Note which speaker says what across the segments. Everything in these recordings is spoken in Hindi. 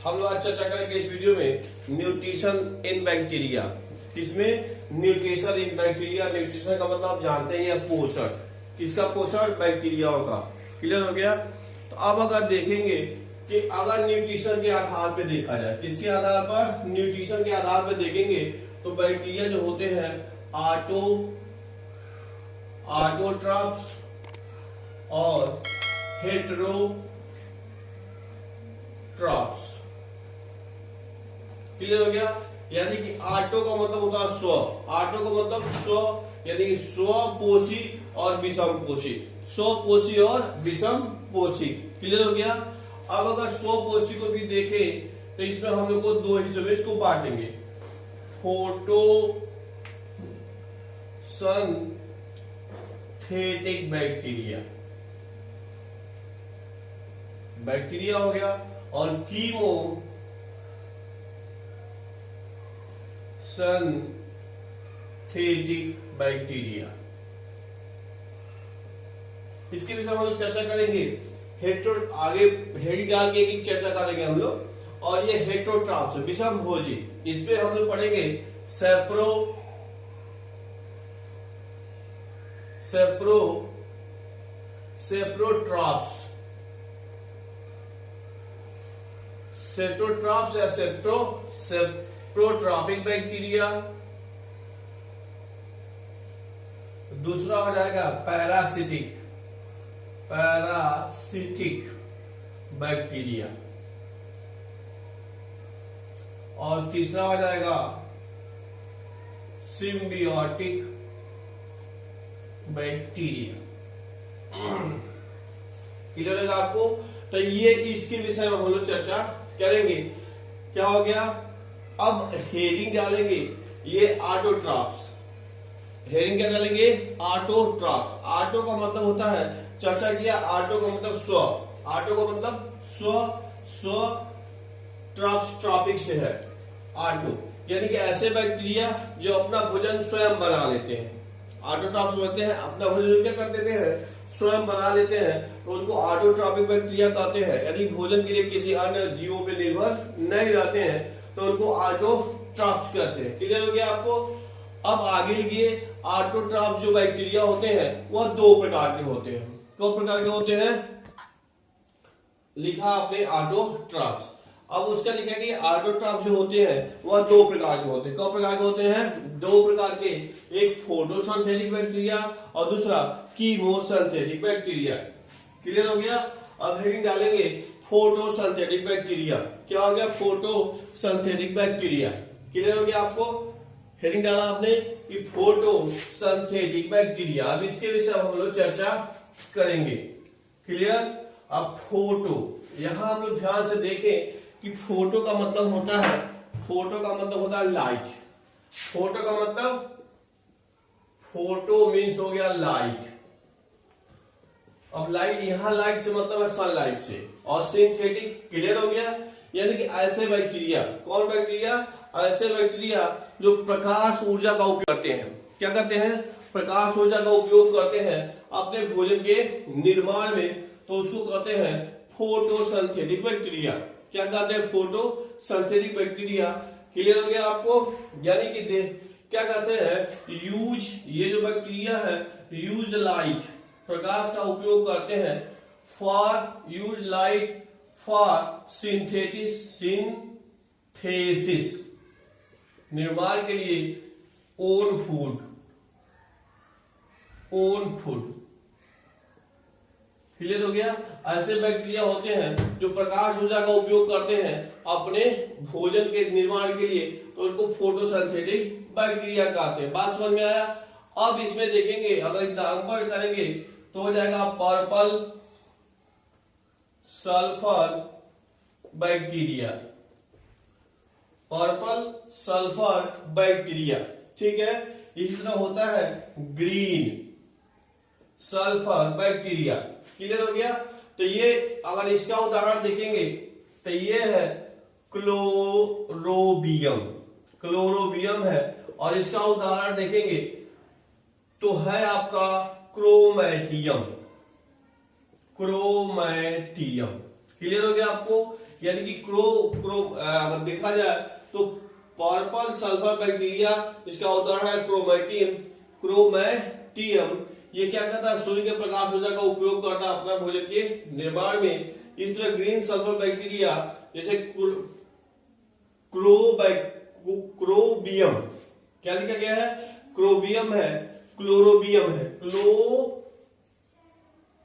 Speaker 1: हम लोग आज चर्चा करेंगे इस वीडियो में न्यूट्रिशन इन बैक्टीरिया। किसमें? Nutrition in bacteria. न्यूट्रिशन का मतलब आप जानते हैं, पोषण। किसका पोषण? बैक्टीरियाओं का। क्लियर हो गया? तो अब अगर देखेंगे कि अगर न्यूट्रिशन के आधार पर देखा जाए, किसके आधार पर? न्यूट्रिशन के आधार पर देखेंगे तो बैक्टीरिया जो होते हैं ऑटोट्रॉफ्स और हेटेरोट्रॉफ्स। क्लियर हो गया? यानी कि ऑटो का मतलब होता है स्व, ऑटो का मतलब स्व, यानी कि स्वपोषी और विषमपोषी, स्वपोषी और विषमपोषी। क्लियर हो गया? अब अगर स्वपोषी को भी देखें तो इसमें हम लोग को दो हिस्सों में इसको बांटेंगे। फोटोसिंथेटिक बैक्टीरिया, बैक्टीरिया हो गया, और कीमोसिंथेटिक बैक्टीरिया। इसके विषय में हम लोग चर्चा करेंगे। आगे हेड डाल के एक चर्चा करेंगे हम लोग। और ये हेटेरोट्रॉफ्स विषमभोजी, इस पे हम लोग पढ़ेंगे सेप्रोट्रॉफ्स या सेप्रोट्रॉपिक बैक्टीरिया। दूसरा हो जाएगा पैरासिटिक बैक्टीरिया, और तीसरा हो जाएगा सिम्बियोटिक बैक्टीरिया। क्लियर है आपको? तो ये इसके विषय में हम लोग चर्चा करेंगे। क्या हो गया? अब हेडिंग डालेंगे ये ऑटोट्रॉफ्स। हेडिंग क्या डालेंगे? ऑटोट्रॉफ्स। ऑटो का मतलब होता है, चर्चा किया, ऑटो का मतलब स्व, ऑटो का मतलब स्व ट्रॉपिक से है ऑटो, यानी कि ऐसे बैक्टीरिया जो अपना भोजन स्वयं बना लेते हैं। ऑटोट्रॉफ्स होते हैं, अपना भोजन क्या कर देते हैं? स्वयं बना लेते हैं, तो उनको ऑटोट्रॉपिक बैक्टीरिया कहते हैं। यदि भोजन के लिए किसी अन्य जीवों पे निर्भर नहीं रहते हैं तो उनको ऑटोट्रॉफ्स कहते हैं। क्लियर हो गया आपको? अब आगे लिखिए, ऑटोट्रॉफ्स जो बैक्टीरिया होते हैं वह दो प्रकार के होते हैं। दो प्रकार के होते हैं, लिखा आपने ऑटोट्रॉफ्स। अब उसका लिखा कि ऑटोट्रॉफ्स जो होते हैं वह दो प्रकार के होते हैं। कौ प्रकार के होते हैं? दो प्रकार के, एक फोटोसिंथेटिक बैक्टीरिया और दूसरा कीमोसिंथेटिक बैक्टीरिया। क्लियर हो गया? अब हेडिंग डालेंगे फोटोसिंथेटिक बैक्टीरिया। क्या हो गया? Photosynthetic bacteria. क्लियर हो गया आपको? हेडिंग डाला आपने कि फोटोसिंथेटिक बैक्टीरिया। अब इसके विषय हम लोग चर्चा करेंगे। क्लियर? अब फोटो, यहां हम लोग ध्यान से देखें कि फोटो का मतलब होता है, लाइट। फोटो का मतलब, फोटो मीन्स हो गया लाइट। अब लाइट, यहां लाइट से मतलब है सनलाइट से, और सिंथेटिक। क्लियर हो गया? यानी कि ऐसे बैक्टीरिया, कौन बैक्टीरिया? ऐसे बैक्टीरिया जो प्रकाश ऊर्जा का उपयोग करते हैं। क्या करते हैं? प्रकाश ऊर्जा का उपयोग करते हैं अपने भोजन के निर्माण में, तो उसको कहते हैं फोटोसिंथेटिक बैक्टीरिया। क्या कहते हैं? Photosynthetic bacteria. क्लियर हो गया आपको? यानी कि क्या कहते हैं? ये जो बैक्टीरिया है यूज लाइट, प्रकाश का उपयोग करते हैं फॉर सिंथेसिस, निर्माण के लिए, ओन फूड। क्लियर हो गया? ऐसे बैक्टीरिया होते हैं जो प्रकाश ऊर्जा का उपयोग करते हैं अपने भोजन के निर्माण के लिए, तो उनको फोटोसिंथेटिक बैक्टीरिया कहते हैं। बात समझ में आया? अब इसमें देखेंगे, अगर इस नामकरण करेंगे तो हो जाएगा पर्पल सल्फर बैक्टीरिया। ठीक है? इस तरह होता है ग्रीन सल्फर बैक्टीरिया। क्लियर हो गया? तो ये अगर इसका उदाहरण देखेंगे तो ये है क्लोरोबियम है, और इसका उदाहरण देखेंगे तो है आपका क्रोमैटियम। क्लियर हो गया आपको? यानी कि अगर देखा जाए तो पर्पल सल्फर बैक्टीरिया, इसका उदाहरण है क्रोमैटियम। ये क्या करता है, सूर्य के प्रकाश ऊर्जा का उपयोग करता है अपना भोजन के निर्माण में। इस तरह ग्रीन सल्फर बैक्टीरिया जैसे क्रोबियम, क्या लिखा गया है, क्रोबियम है, क्लोरोबियम है,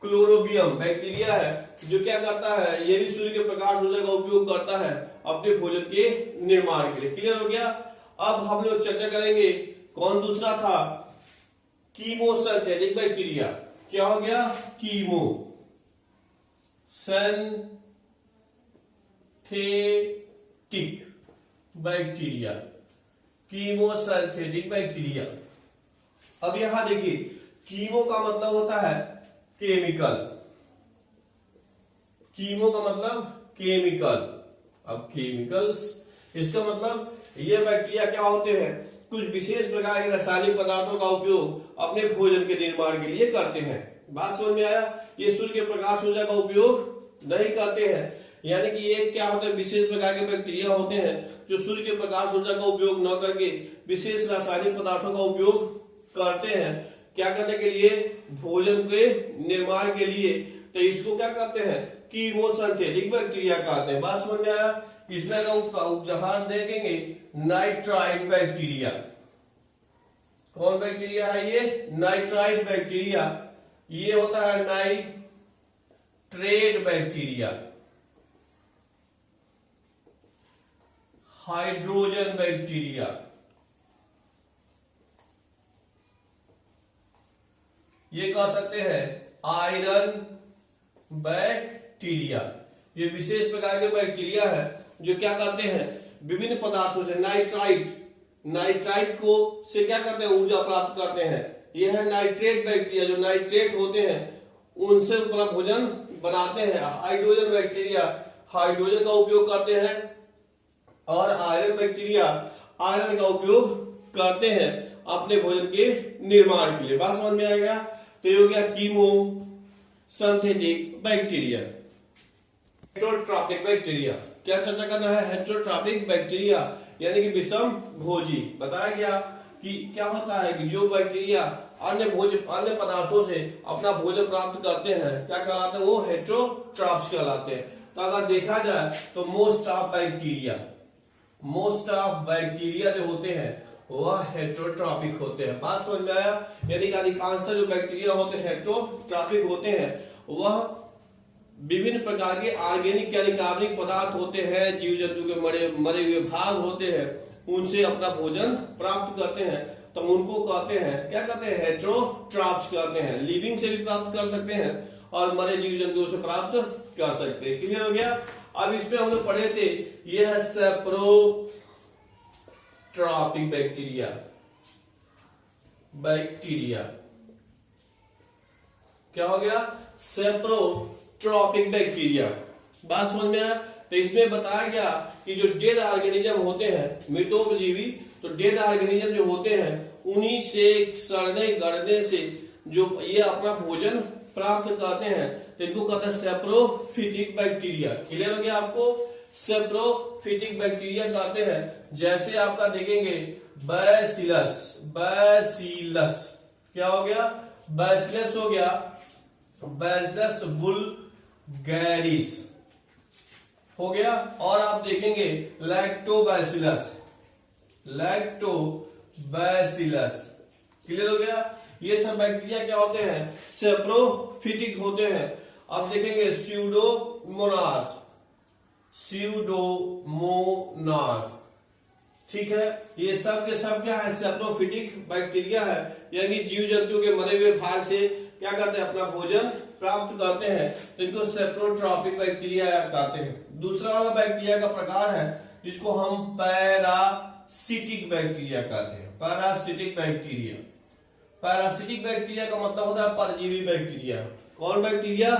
Speaker 1: क्लोरोबियम बैक्टीरिया है जो क्या करता है, ये भी सूर्य के प्रकाश ऊर्जा का उपयोग करता है अपने भोजन के निर्माण के लिए। क्लियर हो गया। अब हम लोग चर्चा करेंगे कौन दूसरा था, कीमोसिंथेटिक बैक्टीरिया। क्या हो गया, कीमोसिंथेटिक बैक्टीरिया, कीमोसिंथेटिक बैक्टीरिया। अब यहां देखिए, कीमो का मतलब होता है केमिकल, कीमो का मतलब केमिकल। अब केमिकल्स, इसका मतलब ये बैक्टीरिया क्या होते हैं, कुछ विशेष प्रकार के रासायनिक पदार्थों का उपयोग अपने भोजन के निर्माण के लिए करते हैं। बात समझ में आया। ये सूर्य के प्रकाश ऊर्जा का उपयोग नहीं करते हैं, यानी कि ये क्या होता है, विशेष प्रकार के बैक्टीरिया होते हैं जो सूर्य के प्रकाश ऊर्जा का उपयोग न करके विशेष रासायनिक पदार्थों का उपयोग करते हैं, क्या करने के लिए, भोजन के निर्माण के लिए। तो इसको क्या करते हैं, कीमोसिंथेटिक बैक्टीरिया कहते हैं। बात समझ में आया। इसमें का उदाहरण देखेंगे नाइट्राइट बैक्टीरिया। कौन बैक्टीरिया है ये, नाइट्राइट बैक्टीरिया। ये होता है नाइट्रेट बैक्टीरिया, हाइड्रोजन बैक्टीरिया, ये कह सकते हैं आयरन बैक्टीरिया। ये विशेष प्रकार के बैक्टीरिया है जो क्या करते हैं, विभिन्न पदार्थों से नाइट्राइट को से क्या करते हैं, ऊर्जा प्राप्त करते हैं। यह है नाइट्रेट बैक्टीरिया, जो नाइट्रेट होते हैं उनसे अपना भोजन बनाते हैं। हाइड्रोजन बैक्टीरिया हाइड्रोजन का उपयोग करते हैं, और आयरन बैक्टीरिया आयरन का उपयोग करते हैं अपने भोजन के निर्माण के लिए। बात समझ में आएगा। तो ये हो गया कीमोसिंथेटिक बैक्टीरिया। हेटेरोट्रॉपिक बैक्टीरिया, क्या चर्चा करना है, हेटेरोट्रॉपिक बैक्टीरिया यानी कि विषम भोजी। बताया गया कि क्या होता है कि जो बैक्टीरिया अन्य पदार्थों से अपना भोजन प्राप्त करते हैं, क्या कहलाते हैं, वो हेटेरोट्रॉप्स कहलाते हैं। तो अगर देखा जाए तो मोस्ट ऑफ बैक्टीरिया जो होते हैं वह हेटेरोट्रॉपिक होते हैं। बात समझ में आया। यानी कि अधिकांश जो बैक्टीरिया होते हैं हेटेरोट्रॉपिक होते हैं, वह विभिन्न प्रकार के ऑर्गेनिक यानी कार्बनिक पदार्थ होते हैं, जीव जंतु के मरे हुए भाग होते हैं, उनसे अपना भोजन प्राप्त करते हैं। तो उनको कहते हैं, क्या कहते हैं, हेटेरोट्रॉप्स कहते हैं। लिविंग से भी प्राप्त कर सकते हैं और मरे जीव जंतुओं से प्राप्त कर सकते हैं। क्लियर हो गया। अब इसमें हम लोग पढ़े थे, यह है सेप्रोट्रॉपिक बैक्टीरिया। क्या हो गया, सेप्रोट्रॉपिक बैक्टीरिया। बात समझ में आया। तो इसमें बताया गया कि जो डेड ऑर्गेनिज्म होते हैं, मृतोपजीवी, तो डेड ऑर्गेनिज्म जो होते हैं उन्हीं से सड़ने गड़ने से जो ये अपना भोजन प्राप्त करते हैं, तो इनको कहते हैं सेप्रोफिटिक बैक्टीरिया। क्लियर हो गया आपको, सेप्रोफिटिक बैक्टीरिया कहते हैं। जैसे आपका देखेंगे बैसिलस, क्या हो गया, बैसिलस हो गया, बैसिलस बुल्गारिस हो गया। और आप देखेंगे लैक्टोबैसिलस। क्लियर हो गया। ये सब बैक्टीरिया क्या होते हैं, सेप्रोफिटिक होते हैं। अब देखेंगे स्यूडोमोनास, ठीक है। ये सब के सब क्या है, सेप्रोफिटिक बैक्टीरिया है, यानी जीव जंतु के मरे हुए भाग से क्या करते हैं, अपना भोजन प्राप्त करते हैं। तो इनको सेप्रोट्रॉपिक बैक्टीरिया कहते हैं। दूसरा वाला बैक्टीरिया का प्रकार है जिसको हम पैरासिटिक बैक्टीरिया कहते हैं। पैरासिटिक बैक्टीरिया का मतलब होता है परजीवी बैक्टीरिया। कौन बैक्टीरिया,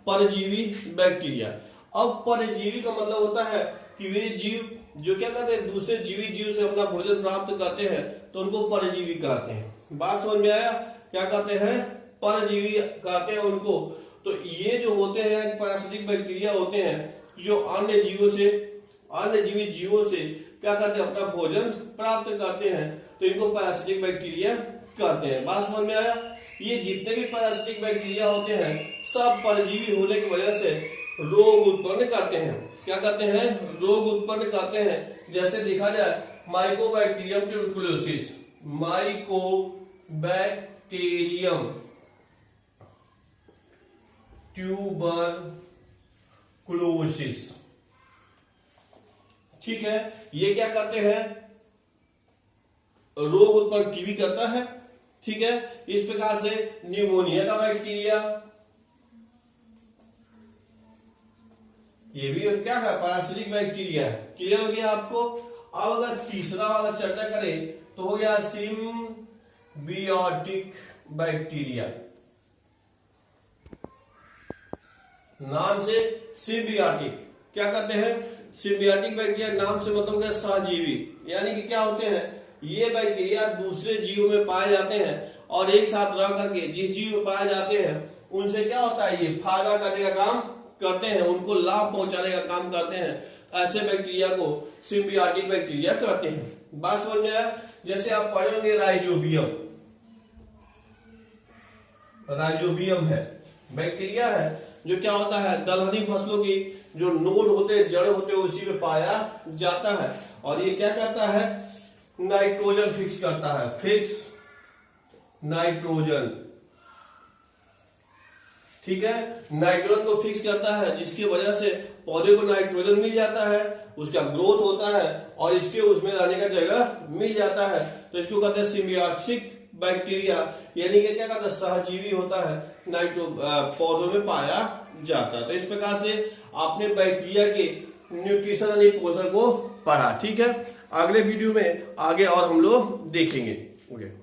Speaker 1: परजीवी बैक्टीरिया। अब परजीवी का मतलब होता है कि वे जीव जो क्या कहते हैं, दूसरे जीवी जीव से अपना भोजन प्राप्त करते हैं, तो उनको परजीवी कहते हैं। बात समझ में आया। क्या कहते हैं, परजीवी कहते हैं उनको। तो ये जो होते हैं पैरासिटिक बैक्टीरिया होते हैं, जो अन्य जीवी जीवों से क्या करते हैं, अपना भोजन प्राप्त करते हैं, तो इनको पैरासिटिक बैक्टीरिया कहते हैं। बात समझ में आया? ये जितने भी पैरासिटिक बैक्टीरिया होते हैं सब परजीवी होने की वजह से रोग उत्पन्न करते हैं। क्या करते हैं? रोग उत्पन्न करते हैं। जैसे देखा जाए माइकोबैक्टीरियम ट्यूबरकुलोसिस, माइकोबैक्टीरियम ट्यूबरकुलोसिस, ठीक है, ये क्या करते हैं? रोग उत्पन्न टीबी करता है, ठीक है। इस प्रकार से न्यूमोनिया का बैक्टीरिया, ये भी क्या है? पैरासिटिक बैक्टीरिया है। क्लियर हो गया आपको? अब अगर तीसरा वाला चर्चा करें तो हो गया सिम्बियोटिक बैक्टीरिया, नाम से सिम्बियोटिक। क्या कहते हैं? सिम्बियोटिक बैक्टीरिया नाम से मतलब क्या? सहजीवी, यानी कि क्या होते हैं? ये बैक्टीरिया दूसरे जीवों में पाए जाते हैं और एक साथ रह करके जिस जीव में पाए जाते हैं उनसे क्या होता है? ये फायदा करने का काम करते हैं, उनको लाभ पहुंचाने का काम करते हैं। ऐसे बैक्टीरिया को सिम्बियोटिक बैक्टीरिया कहते हैं। बात समझ में आया? जैसे आप पढ़ेंगे राइजोबियम, राइजोबियम है बैक्टीरिया है जो क्या होता है? दलहनी फसलों की जो नोड होते हैं, जड़ होते हैं, उसी में पाया जाता है। और ये क्या करता है? नाइट्रोजन फिक्स करता है, फिक्स नाइट्रोजन, ठीक है। नाइट्रोजन को फिक्स करता है जिसकी वजह से पौधे को नाइट्रोजन मिल जाता है, उसका ग्रोथ होता है और इसके उसमें रहने का जगह मिल जाता है। तो इसको कहते हैं सिम्बियोटिक बैक्टीरिया, यानी कि क्या कहते हैं? सहजीवी होता है, पौधों में पाया जाता है। तो इस प्रकार से आपने बैक्टीरिया के न्यूट्रिशन यानी पोषण को पढ़ा, ठीक है। अगले वीडियो में आगे और हम लोग देखेंगे। ओके।